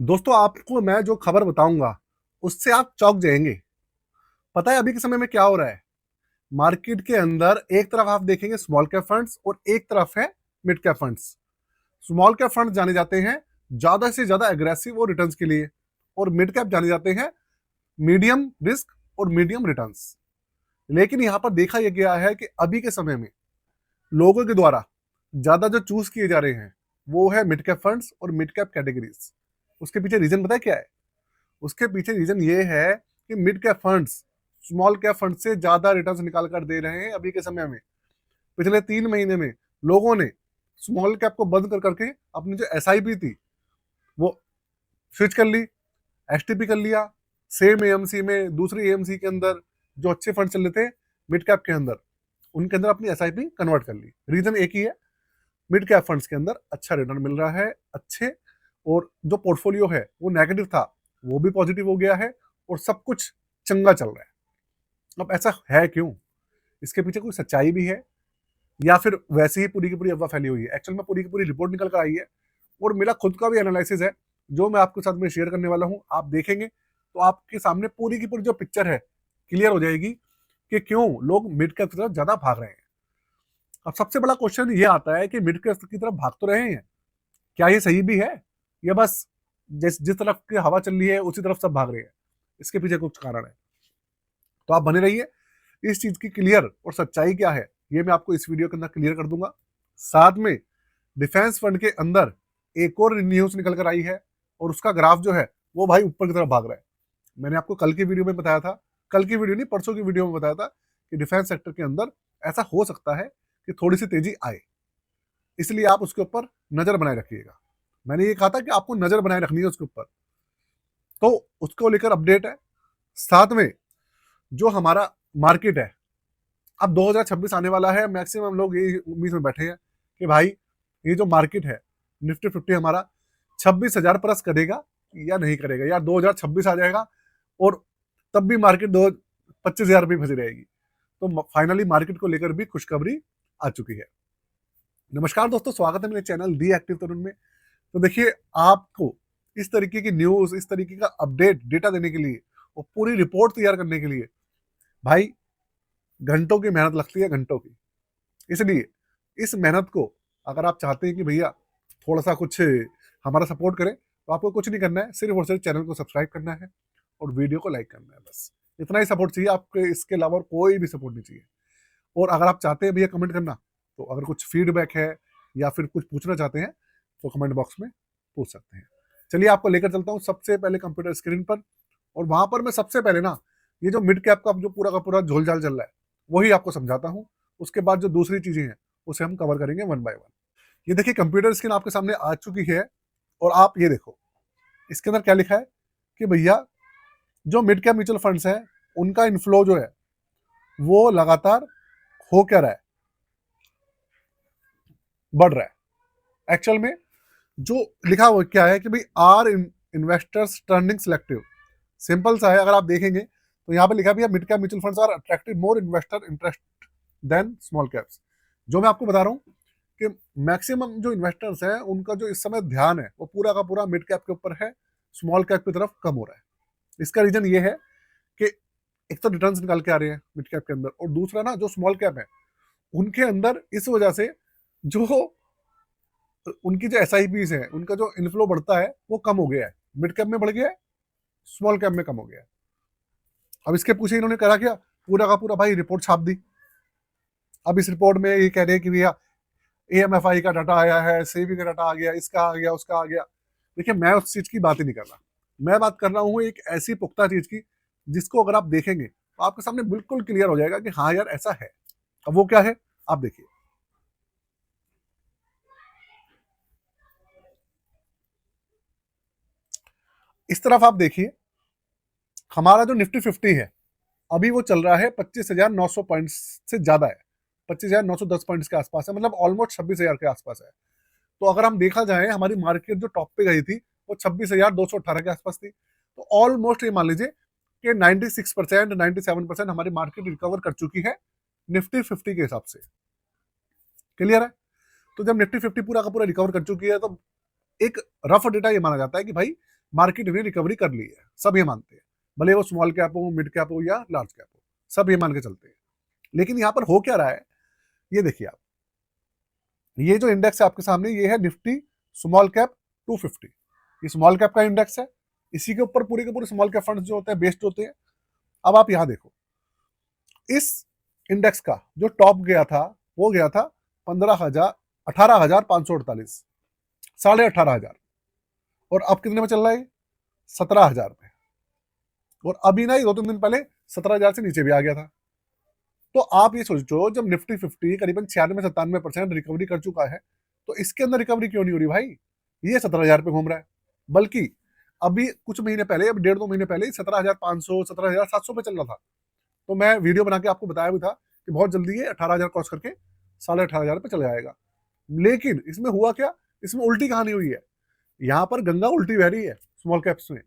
दोस्तों, आपको मैं जो खबर बताऊंगा उससे आप चौंक जाएंगे। पता है अभी के समय में क्या हो रहा है? मार्केट के अंदर एक तरफ आप देखेंगे स्मॉल कैप फंड्स और एक तरफ है mid cap funds. Small cap fund जाने जाते हैं ज्यादा से ज्यादा एग्रेसिव और रिटर्न्स के लिए, और मिड कैप जाने जाते हैं मीडियम रिस्क और मीडियम रिटर्न्स। लेकिन यहां पर देखा यह गया है कि अभी के समय में लोगों के द्वारा ज्यादा जो चूज किए जा रहे हैं वो है मिड कैप फंड्स और मिड कैप कैटेगरीज। उसके पीछे रीजन पता है क्या है? उसके पीछे रीजन ये है कि mid cap funds small cap fund से ज्यादा रिटर्न्स निकाल कर दे रहे हैं अभी के समय में। पिछले 3 महीने में लोगों ने स्मॉल कैप को बंद कर करके अपनी जो एसआईपी थी वो स्विच कर ली, एसटीपी कर लिया। सेम एएमसी में दूसरी एएमसी के अंदर जो अच्छे फंड चल रहे थे मिड कैप के अंदर, उनके अंदर अपनी एसआईपी कन्वर्ट कर ली। रीजन एक ही है, मिड कैप फंड्स के अंदर अच्छा रिटर्न मिल रहा है अच्छे, और जो पोर्टफोलियो है वो नेगेटिव था वो भी पॉजिटिव हो गया है, और सब कुछ चंगा चल रहा है। अब ऐसा है क्यों? इसके पीछे कोई सच्चाई भी है या फिर वैसे ही पूरी की पूरी अफवाह फैली हुई है? एक्चुअल में पूरी की पूरी रिपोर्ट निकल कर आई है और मेरा खुद का भी एनालिसिस है जो मैं आपके साथ में शेयर करने वाला हूं। आप देखेंगे तो आपके सामने पूरी की पूरी जो पिक्चर है क्लियर हो जाएगी कि क्यों लोग मिड कैप की तरफ ज्यादा भाग रहे हैं। अब सबसे बड़ा क्वेश्चन ये आता है कि मिड कैप की तरफ भाग तो रहे हैं, क्या ये सही भी है या बस जिस जिस तरफ की हवा चल रही है उसी तरफ सब भाग रहे हैं? इसके पीछे कुछ कारण है, तो आप बने रहिए। इस चीज की क्लियर और सच्चाई क्या है ये मैं आपको इस वीडियो के अंदर क्लियर कर दूंगा। साथ में डिफेंस फंड के अंदर एक और न्यूज निकल कर आई है और उसका ग्राफ जो है वो भाई ऊपर की तरफ भाग रहा है। मैंने आपको कल की वीडियो में बताया था, कल की वीडियो नहीं परसों की वीडियो में बताया था कि डिफेंस सेक्टर के अंदर ऐसा हो सकता है कि थोड़ी सी तेजी आए, इसलिए आप उसके ऊपर नजर बनाए रखिएगा। मैंने ये कहा था कि आपको नजर बनाए रखनी है उसके ऊपर, तो उसको लेकर अपडेट है। साथ में जो हमारा मार्केट है, अब 2026 आने वाला है, मैक्सिमम लोग ये उम्मीद में बैठे हैं कि भाई ये जो मार्केट है निफ्टी 50 हमारा 26,000 प्लस करेगा या नहीं करेगा, या 2026 आ जाएगा और तब भी मार्केट 25,000 रुपये फंसी रहेगी। तो फाइनली मार्केट को लेकर भी खुशखबरी आ चुकी है। नमस्कार दोस्तों, स्वागत है मेरे चैनल दी एक्टिव तरुण में। तो देखिए, आपको इस तरीके की न्यूज, इस तरीके का अपडेट डेटा देने के लिए और पूरी रिपोर्ट तैयार करने के लिए भाई घंटों की मेहनत लगती है, घंटों की। इसलिए इस मेहनत को अगर आप चाहते हैं कि भैया थोड़ा सा कुछ हमारा सपोर्ट करें, तो आपको कुछ नहीं करना है, सिर्फ और सिर्फ चैनल को सब्सक्राइब करना है और वीडियो को लाइक करना है। बस इतना ही सपोर्ट चाहिए आपके, इसके अलावा और कोई भी सपोर्ट नहीं चाहिए। और अगर आप चाहते हैं भैया कमेंट करना, तो अगर कुछ फीडबैक है या फिर कुछ पूछना चाहते हैं तो कमेंट बॉक्स में पूछ सकते हैं। चलिए आपको लेकर चलता हूँ सबसे पहले कंप्यूटर स्क्रीन पर, और वहां पर मैं सबसे पहले ना ये जो मिड कैप का जो पूरा का पूरा झोलझाल चल रहा है वही आपको समझाता हूँ। उसके बाद जो दूसरी चीजें हैं उसे हम कवर करेंगे वन बाय वन। ये देखिए कंप्यूटर स्क्रीन आपके सामने आ चुकी है, और आप ये देखो इसके अंदर क्या लिखा है कि भैया जो मिड कैप म्यूचुअल फंड्स हैं उनका इनफ्लो जो है वो लगातार हो क्या रहा है, बढ़ रहा है। एक्चुअल में जो लिखा हुआ क्या है कि भाई are investors turning selective. Simple सा है, अगर आप देखेंगे तो यहाँ पे लिखा भी है mid cap mutual funds are attractive more investor interest than small caps. जो मैं आपको बता रहा हूँ कि मैक्सिमम जो इन्वेस्टर्स हैं उनका जो इस समय ध्यान है वो पूरा का पूरा मिड कैप के ऊपर है, स्मॉल कैप की तरफ कम हो रहा है। इसका रीजन ये है कि एक तो रिटर्न्स निकाल के आ रहे हैं मिड कैप के अंदर, और दूसरा ना जो स्मॉल कैप है उनके अंदर इस वजह से जो उनकी जो एस है उनका जो इनफ्लो बढ़ता है वो कम हो गया है। मिड कैप में बढ़ गया है, स्मॉल कैप में कम हो गया है। अब इसके पूछे इन्होंने करा क्या, पूरा का पूरा भाई रिपोर्ट छाप दी। अब इस रिपोर्ट में ये कह रहे हैं कि भैया एएमएफआई का डाटा आया है, सेबी का डाटा आ गया, इसका आ गया, उसका आ गया। देखिए मैं उस चीज की बात ही नहीं कर रहा, मैं बात कर रहा हूँ एक ऐसी पुख्ता चीज की जिसको अगर आप देखेंगे तो आपके सामने बिल्कुल क्लियर हो जाएगा कि हाँ यार ऐसा है। अब वो क्या है आप देखिए। इस तरफ आप देखिए, हमारा जो निफ्टी 50 है अभी वो चल रहा है 25,900 पॉइंट से ज्यादा है, 25,910 पॉइंट के आसपास है, मतलब ऑलमोस्ट 26,000 के आसपास है। तो अगर हम देखा जाए हमारी मार्केट जो टॉप पे गई थी वो 26,218 के आसपास थी। तो ऑलमोस्ट ये मान लीजिए कि 96%, 97% हमारी मार्केट रिकवर कर चुकी है निफ्टी 50 के हिसाब से। क्लियर है? तो जब निफ्टी 50 पूरा का पूरा रिकवर कर चुकी है तो एक रफ डेटा ये माना जाता है कि भाई मार्केट ने रिकवरी कर ली है, सब ये मानते हैं, भले वो स्मॉल कैप हो, मिड कैप हो या लार्ज कैप हो, सब ये मान के चलते हैं। लेकिन यहाँ पर हो क्या रहा है, ये देखिए आप, ये जो इंडेक्स है आपके सामने, ये है निफ्टी स्मॉल कैप 250। ये स्मॉल कैप का इंडेक्स है, इसी के ऊपर पूरे के पूरे स्मॉल कैप फंड्स जो होते हैं बेस्ड होते हैं। अब आप यहां देखो, इस इंडेक्स का जो टॉप गया था वो गया था 18,548, 18,500, और अब कितने में चल रहा है, 17,000 में। और अभी ना 2-3 दिन पहले 17,000 से नीचे भी आ गया था। तो आप ये सोचो, जब निफ्टी 50 करीबन 96-97% रिकवरी कर चुका है, तो इसके अंदर रिकवरी क्यों नहीं हो रही भाई, ये 17,000 पे घूम रहा है। बल्कि अभी कुछ महीने पहले, अब 1.5-2 महीने पहले 17,500 17,700 पे चल रहा था। तो मैं वीडियो बना के आपको बताया भी था कि बहुत जल्दी ये 18,000 क्रॉस करके 18,500 पे चले जाएगा। लेकिन इसमें हुआ क्या, इसमें उल्टी कहानी हुई है। यहाँ पर गंगा उल्टी बह रही है स्मॉल कैप्स में।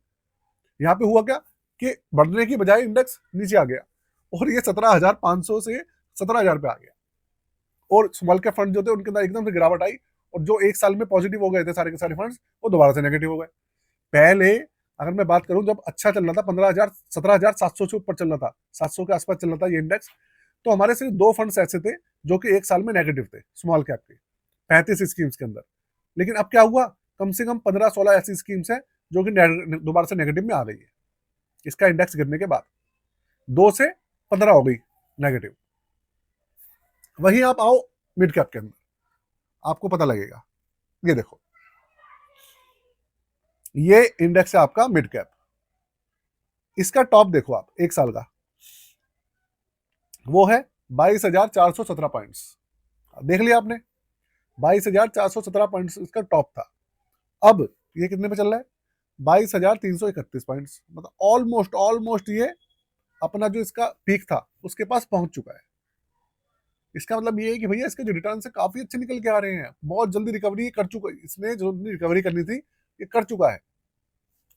यहाँ पे हुआ क्या कि बढ़ने की बजाय इंडेक्स नीचे आ गया, और ये 17,500 से 17,000 पे आ गया। और स्मॉल कैप फंड जो थे उनके अंदर एकदम से गिरावट आई, और जो एक साल में पॉजिटिव हो गए थे सारे के सारे फंड्स, वो दोबारा से नेगेटिव हो गए। पहले अगर मैं बात करूं, जब अच्छा चल रहा था, 15,000 17,700 से ऊपर चल रहा था, 700 के आसपास चल रहा था ये इंडेक्स, तो हमारे सिर्फ 2 फंड्स ऐसे थे जो कि एक साल में नेगेटिव थे स्मॉल कैप के 35 स्कीम्स के अंदर। लेकिन अब क्या हुआ, कम से कम 15-16 ऐसी स्कीम्स हैं जो कि दोबारा से नेगेटिव में आ गई है इसका इंडेक्स गिरने के बाद। 2 से 15 हो गई नेगेटिव। वहीं आप आओ मिड कैप के अंदर, आपको पता लगेगा। ये देखो, ये इंडेक्स है आपका मिड कैप, इसका टॉप देखो आप एक साल का, वो है 22,417 पॉइंट्स। देख लिया आपने, 22,417 पॉइंट्स इसका टॉप था। अब ये कितने पे चल रहा है, 22,331 पॉइंट्स। मतलब ऑलमोस्ट ऑलमोस्ट ये अपना जो इसका पीक था उसके पास पहुंच चुका है। इसका मतलब ये है कि भैया इसके जो रिटर्न से काफी अच्छे निकल के आ रहे हैं, बहुत जल्दी रिकवरी कर चुका है, इसने जो रिकवरी करनी थी ये कर चुका है।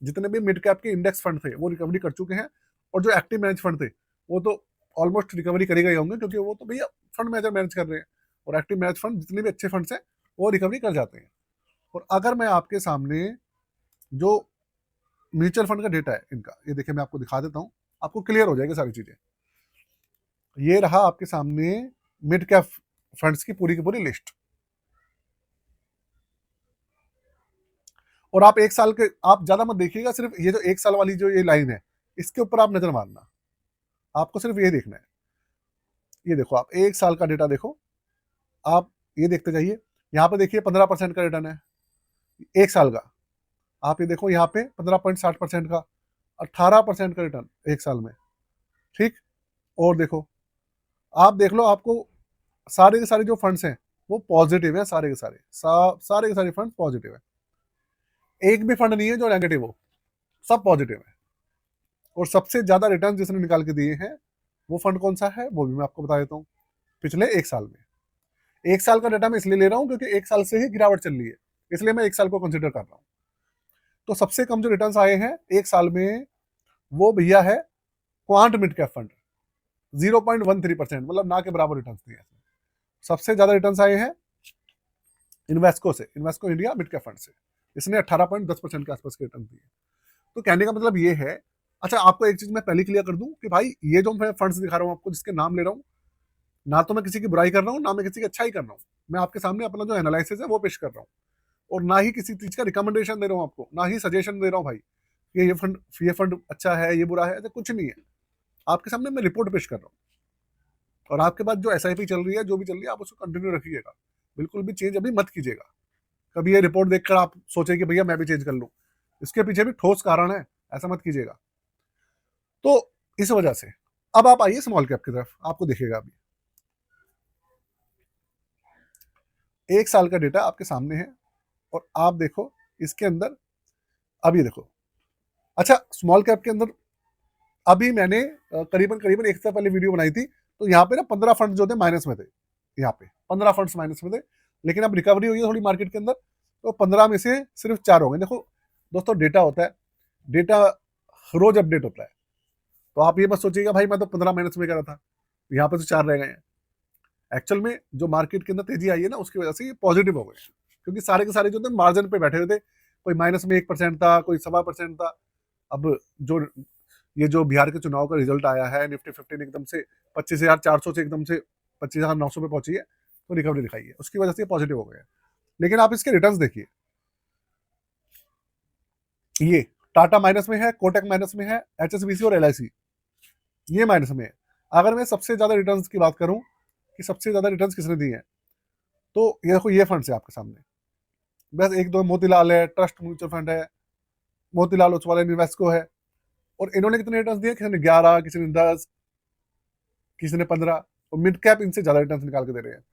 जितने भी मिड कैप के इंडेक्स फंड थे वो रिकवरी कर चुके हैं, और जो एक्टिव मैनेज फंड थे वो तो ऑलमोस्ट रिकवरी कर ही गए होंगे, क्योंकि वो तो भैया फंड मैनेजर मैनेज कर रहे हैं, और एक्टिव मैनेज फंड जितने भी अच्छे फंड्स हैं वो रिकवरी कर जाते हैं। और अगर मैं आपके सामने जो म्यूचुअल फंड का डेटा है इनका, ये देखिए मैं आपको दिखा देता हूँ, आपको क्लियर हो जाएगी सारी चीजें। ये रहा आपके सामने मिड कैप फंड्स की पूरी लिस्ट। और आप एक साल के, आप ज्यादा मत देखिएगा, सिर्फ ये जो एक साल वाली जो ये लाइन है इसके ऊपर आप नजर मारना, आपको सिर्फ ये देखना है। ये देखो, आप एक साल का डेटा देखो, आप ये देखते जाइए। यहाँ पे देखिए 15% का रिटर्न है एक साल का। आप ये देखो यहाँ पे 15.60% का, 18% का रिटर्न एक साल में। ठीक, और देखो, आप देख लो, आपको सारे के सारे जो फंड्स हैं वो पॉजिटिव है, सारे के सारे सारे के सारे फंड पॉजिटिव है। एक भी फंड नहीं है जो नेगेटिव हो, सब पॉजिटिव है। और सबसे ज्यादा रिटर्न जिसने निकाल के दिए हैं वो फंड कौन सा है, वो भी मैं आपको बता देता हूँ। पिछले एक साल में, एक साल का डाटा मैं इसलिए ले रहा हूँ क्योंकि एक साल से ही गिरावट चल रही है, इसलिए मैं एक साल को कंसिडर कर रहा हूँ। तो सबसे कम जो रिटर्न आए हैं एक साल में वो भैया है क्वांट मिड कैप फंड, 0.13%, मतलब ना के बराबर रिटर्न दिए। सबसे ज्यादा रिटर्न आए हैं इन्वेस्को से, Invesco India mid cap fund से, इसने 18.10% के आसपास के रिटर्न दिए। तो कहने का मतलब ये है। अच्छा, आपको एक चीज मैं पहले क्लियर कर दूं कि भाई ये जो मैं फंड्स दिखा रहा हूँ आपको, जिसके नाम ले रहा हूँ, ना तो मैं किसी की बुराई कर रहा हूँ ना मैं किसी की अच्छाई कर रहा हूँ। मैं आपके सामने अपना जो एनालिसिस है वो पेश कर रहा हूँ, और ना ही किसी चीज का रिकमेंडेशन दे रहा हूँ आपको, ना ही सजेशन दे रहा हूँ भाई कि ये फंड अच्छा है ये बुरा है, ऐसा कुछ नहीं है। आपके सामने मैं रिपोर्ट पेश कर रहा हूँ। और आपके पास जो SIP चल रही है, जो भी चल रही है, आप उसको कंटिन्यू रखिएगा, बिल्कुल भी चेंज अभी मत कीजिएगा। कभी ये रिपोर्ट देखकर आप सोचे कि भैया मैं भी चेंज कर लूँ, इसके पीछे भी ठोस कारण है, ऐसा मत कीजिएगा। तो इस वजह से अब आप आइए स्मॉल कैप की तरफ, आपको दिखेगा अभी एक साल का डेटा आपके सामने है, और आप देखो इसके अंदर, अब ये देखो। अच्छा, स्मॉल कैप के अंदर अभी मैंने करीबन करीबन एक हफ्ते पहले वीडियो बनाई थी, तो यहाँ पे ना 15 फंड जो थे माइनस में थे, यहाँ पे 15 फंड्स माइनस में थे। लेकिन अब रिकवरी हुई है थोड़ी मार्केट के अंदर, तो 15 में से सिर्फ 4 हो गए। देखो दोस्तों, डेटा होता है, डेटा रोज अपडेट होता है, तो आप ये मत सोचिएगा भाई मैं तो 15 माइनस में कर रहा था, यहाँ पे तो 4 रह गए हैं। एक्चुअल में जो मार्केट के अंदर तेजी आई है ना, उसकी वजह से ये पॉजिटिव हो गए, क्योंकि सारे के सारे जो थे मार्जिन पे बैठे हुए थे, कोई माइनस में 1% था, कोई 1.25% था। अब जो बिहार के चुनाव का रिजल्ट आया है, निफ्टी 15 एकदम से 25,400 से एकदम से 25,900 पे पहुंची है, तो रिकवरी दिखाई है, उसकी वजह से पॉजिटिव हो गया। लेकिन आप इसके रिटर्न्स देखिए, ये टाटा माइनस में है, कोटक माइनस में है, एचएसबीसी और एलआईसी ये माइनस में है। अगर मैं सबसे ज्यादा रिटर्न्स की बात करूं कि सबसे ज्यादा रिटर्न्स किसने दिए हैं, तो ये देखो, ये फंड्स है आपके सामने, बस एक दो मोतीलाल है, ट्रस्ट म्यूचुअल फंड है, मोतीलाल ओसवाल इन्वेस्को है, और इन्होंने कितने रिटर्न्स दिए, किसी ने 11, किसी ने 10, किसी ने 15, और मिड कैप इनसे ज्यादा रिटर्न्स निकाल के दे रहे हैं।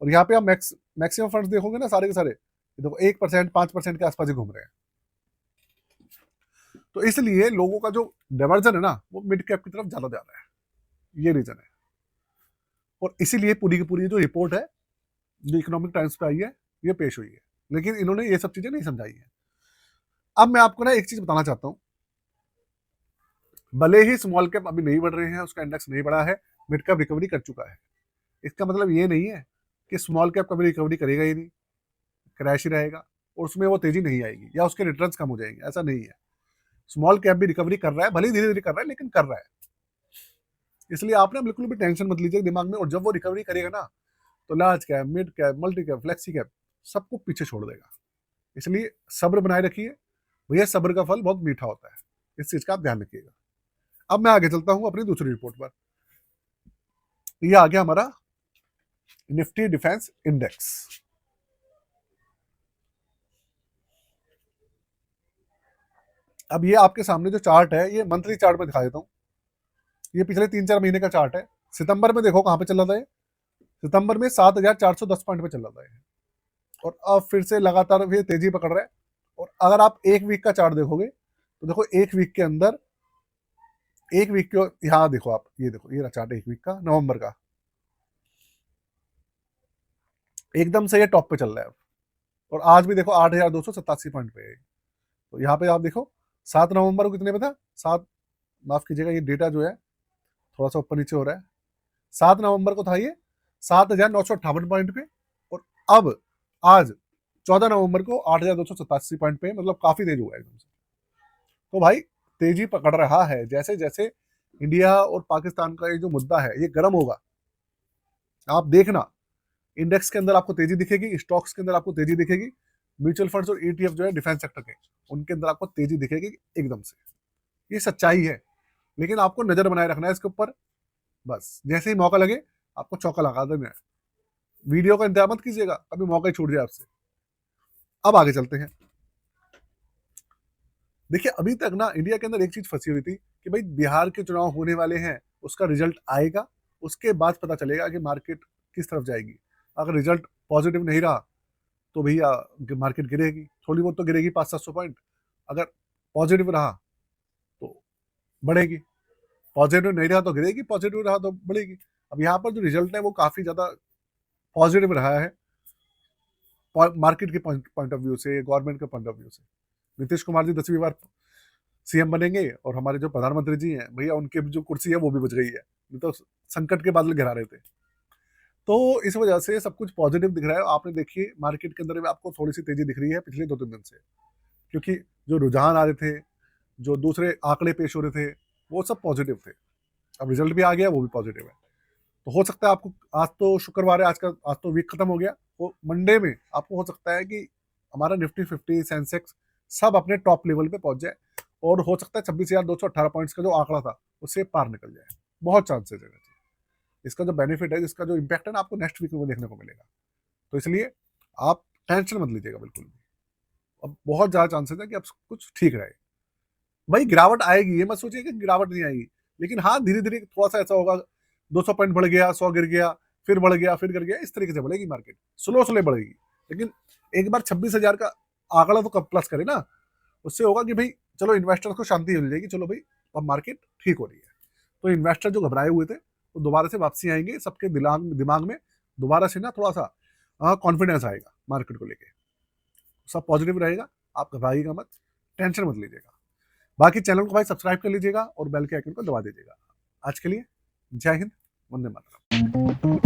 और यहाँ पे आप मैक्सिमम फंड्स देखोगे ना, सारे के सारे देखो 1%, 5% के आसपास ही घूम रहे हैं। तो इसलिए लोगों का जो डाइवर्जन है ना, वो मिड कैप की तरफ ज्यादा जा रहा है, ये रीजन है। और इसीलिए पूरी की पूरी जो रिपोर्ट है, जो इकोनॉमिक टाइम्स पे आई है, ये पेश हुई है, लेकिन इन्होंने ये सब चीजें नहीं समझाई है। अब मैं आपको ना एक चीज बताना चाहता हूं, भले ही स्मॉल कैप अभी नहीं बढ़ रहे हैं, उसका इंडेक्स नहीं बढ़ा है, मिड कैप रिकवरी कर चुका है, इसका मतलब ये नहीं है कि स्मॉल कैप कभी रिकवरी करेगा ही नहीं, क्रैश ही रहेगा और उसमें वो तेजी नहीं आएगी या उसके रिटर्न्स कम हो जाएंगे, ऐसा नहीं है। स्मॉल कैप भी रिकवरी कर रहा है, भले धीरे धीरे कर रहा है, लेकिन कर रहा है। इसलिए आपने बिल्कुल भी टेंशन मत लीजिए दिमाग में, और जब वो रिकवरी करेगा ना, तो large cap, mid cap, multi cap, flexi cap सबको पीछे छोड़ देगा। इसलिए सब्र बनाए रखिए भैया, सब्र का फल बहुत मीठा होता है, इस चीज का आप ध्यान रखिएगा। अब मैं आगे चलता हूं अपनी दूसरी रिपोर्ट पर। ये आ गया हमारा निफ्टी डिफेंस इंडेक्स। अब ये आपके सामने जो चार्ट है, ये मंथली चार्ट में दिखा देता हूं। ये पिछले 3-4 महीने का चार्ट है। सितंबर में देखो कहां पे चल रहा था ये, सितंबर में 7,410 पॉइंट पे चल रहा था ये, और अब फिर से लगातार ये तेजी पकड़ रहा है। और अगर आप एक वीक का चार्ट देखोगे, तो देखो एक वीक के अंदर, एक वीक के यहाँ देखो आप, ये देखो, ये रहा चार्ट एक वीक का, नवंबर का, एकदम से ये टॉप पे चल रहा है। और आज भी देखो 8,287 पॉइंट पे है। तो यहाँ पे आप देखो 7 नवंबर को कितने पे था, सात, माफ कीजिएगा ये डेटा जो है थोड़ा सा ऊपर नीचे हो रहा है, 7 नवंबर को था ये 7,958 पॉइंट पे, और अब आज 14 नवंबर को 8,287 पॉइंट पे, मतलब काफी तेज हुआ है एकदम से। तो भाई तेजी पकड़ रहा है, जैसे जैसे इंडिया और पाकिस्तान का ये जो मुद्दा है ये गर्म होगा, आप देखना इंडेक्स के अंदर आपको तेजी दिखेगी, स्टॉक्स के अंदर आपको तेजी दिखेगी, म्यूचुअल फंड्स और ईटीएफ जो है डिफेंस सेक्टर के, उनके अंदर आपको तेजी दिखेगी एकदम से। ये सच्चाई है, लेकिन आपको नजर बनाए रखना है इसके ऊपर। बस जैसे ही मौका लगे आपको चौका लगा देना है, वीडियो का इंतजार मत कीजिएगा, अभी मौका ही छूट जाए आपसे। अब आगे चलते हैं। देखिए अभी तक ना इंडिया के अंदर एक चीज फंसी हुई थी कि भाई बिहार के चुनाव होने वाले हैं, उसका रिजल्ट आएगा, उसके बाद पता चलेगा कि मार्केट किस तरफ जाएगी। अगर रिजल्ट पॉजिटिव नहीं रहा तो भैया मार्केट गिरेगी, थोड़ी बहुत तो गिरेगी 500-700 पॉइंट। अगर पॉजिटिव रहा तो बढ़ेगी, पॉजिटिव नहीं रहा तो गिरेगी, पॉजिटिव रहा तो बढ़ेगी। अब यहाँ पर जो रिजल्ट है वो काफी ज्यादा पॉजिटिव रहा है मार्केट के पॉइंट ऑफ व्यू से, गवर्नमेंट के पॉइंट ऑफ व्यू से। नीतीश कुमार जी 10वीं बार सीएम बनेंगे, और हमारे जो प्रधानमंत्री जी हैं भैया, उनकी जो कुर्सी है वो भी बच गई है, नहीं तो संकट के बादल घिरा रहे थे। तो इस वजह से सब कुछ पॉजिटिव दिख रहा है। आपने देखिए मार्केट के अंदर में आपको थोड़ी सी तेजी दिख रही है पिछले 2-3 दिन से, क्योंकि जो रुझान आ रहे थे, जो दूसरे आंकड़े पेश हो रहे थे, वो सब पॉजिटिव थे। अब रिजल्ट भी आ गया, वो भी पॉजिटिव है। तो हो सकता है आपको, आज तो शुक्रवार है, आज तो वीक खत्म हो गया, वो मंडे में आपको हो सकता है कि हमारा निफ्टी 50, सेंसेक्स सब अपने टॉप लेवल पे पहुंच जाए, और हो सकता है 26,218 पॉइंट्स का जो आंकड़ा था उससे पार निकल जाए, बहुत चांसेस है। इसका जो बेनिफिट है, इसका जो इम्पैक्ट है ना, आपको नेक्स्ट वीक में देखने को मिलेगा। तो इसलिए आप टेंशन मत लीजिएगा बिल्कुल भी, अब बहुत ज्यादा चांसेस है कि अब कुछ ठीक रहे। भाई गिरावट आएगी, ये मत सोचिए कि गिरावट नहीं आएगी, लेकिन हाँ धीरे धीरे थोड़ा सा ऐसा होगा, 200 पॉइंट बढ़ गया, 100 गिर गया, फिर बढ़ गया, फिर गिर गया, इस तरीके से बढ़ेगी मार्केट, स्लो स्लो बढ़ेगी। लेकिन एक बार 26,000 का आंकड़ा तो कब प्लस करे ना, उससे होगा कि भाई चलो इन्वेस्टर को शांति मिल जाएगी, चलो भाई अब मार्केट ठीक हो रही है। तो इन्वेस्टर जो घबराए हुए थे तो दोबारा से वापसी आएंगे, सबके दिमाग में दोबारा से ना थोड़ा सा कॉन्फिडेंस आएगा मार्केट को लेके, सब पॉजिटिव रहेगा। आप घबराइएगा मत, टेंशन मत लीजिएगा। बाकी चैनल को भाई सब्सक्राइब कर लीजिएगा और बेल के आइकन को दबा दीजिएगा। आज के लिए जय हिंद, वंदे मातरम।